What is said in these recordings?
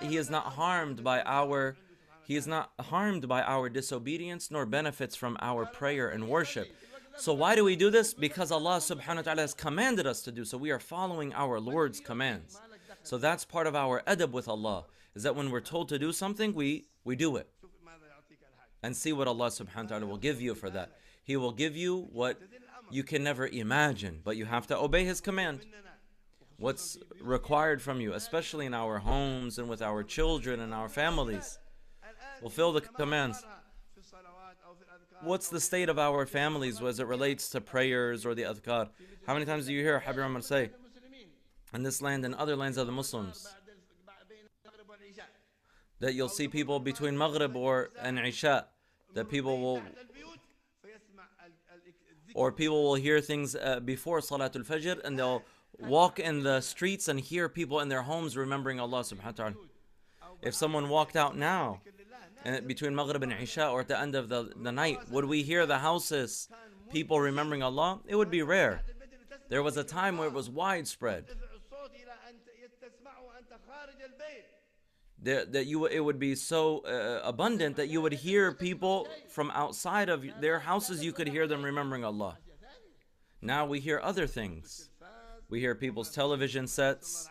He is not harmed by our disobedience, nor benefits from our prayer and worship. So why do we do this? Because Allah subhanahu wa ta'ala has commanded us to do so. We are following our Lord's commands. So that's part of our adab with Allah, is that when we're told to do something, we do it. And see what Allah subhanahu wa ta'ala will give you for that. He will give you what you can never imagine, but you have to obey His command. What's required from you, especially in our homes and with our children and our families. Fulfill the commands. What's the state of our families as it relates to prayers or the adhkar? How many times do you hear Habib Umar say, in this land and other lands of the Muslims, that you'll see people between Maghrib and Isha, that people will hear things before Salatul Fajr, and they'll walk in the streets and hear people in their homes remembering Allah subhanahu wa ta'ala. If someone walked out now, between Maghrib and Isha, or at the end of the night, would we hear the houses, people remembering Allah? It would be rare. There was a time where it was widespread. It would be so abundant that you would hear people from outside of their houses, you could hear them remembering Allah. Now we hear other things. We hear people's television sets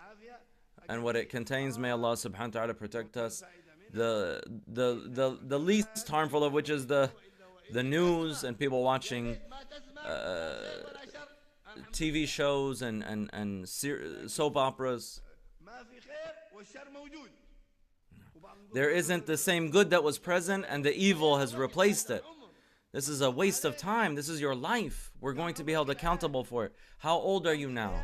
and what it contains. May Allah subhanahu wa ta'ala protect us. The least harmful of which is the news and people watching TV shows and soap operas. There isn't the same good that was present, and the evil has replaced it. This is a waste of time. This is your life. We're going to be held accountable for it. How old are you now?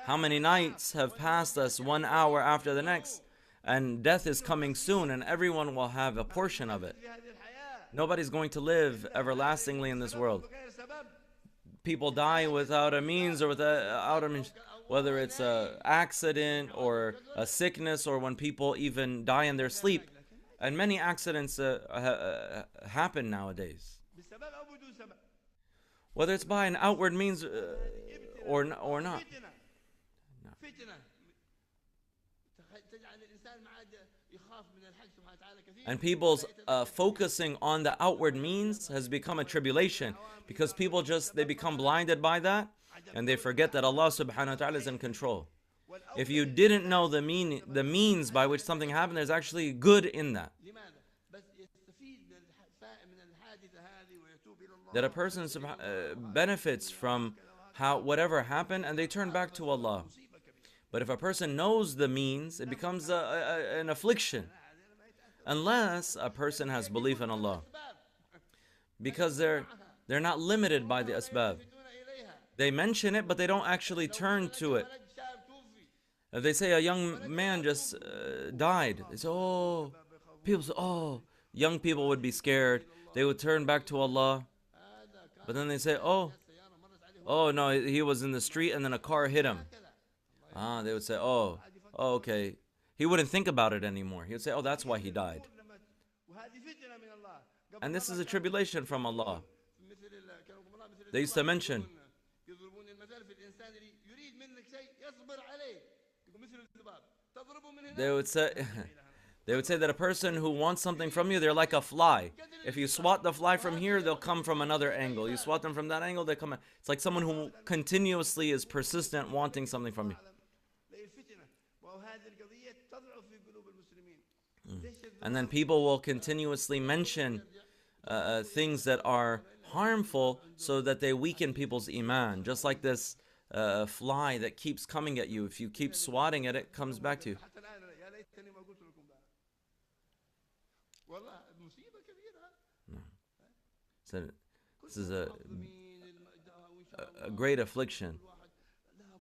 How many nights have passed us 1 hour after the next? And death is coming soon, and everyone will have a portion of it. Nobody's going to live everlastingly in this world. People die without a means or without a means, whether it's an accident or a sickness, or when people even die in their sleep. And many accidents happen nowadays. Whether it's by an outward means or not. And people's focusing on the outward means has become a tribulation, because people they become blinded by that, and they forget that Allah subhanahu wa ta'ala is in control. If you didn't know the means by which something happened, there's actually good in that. That a person benefits from whatever happened, and they turn back to Allah. But if a person knows the means, it becomes an affliction. Unless a person has belief in Allah. Because they're not limited by the asbab. They mention it, but they don't actually turn to it. If they say a young man just died, they say, oh, people say, oh, young people would be scared. They would turn back to Allah. But then they say, oh no, he was in the street and then a car hit him. They would say, oh, okay. He wouldn't think about it anymore. He would say, oh, that's why he died. And this is a tribulation from Allah. They used to mention, they would say that a person who wants something from you, they're like a fly. If you swat the fly from here, they'll come from another angle. You swat them from that angle, they come. It's like someone who continuously is persistent wanting something from you. And then people will continuously mention things that are harmful so that they weaken people's iman. Just like this fly that keeps coming at you. If you keep swatting at it, it comes back to you. So this is a great affliction.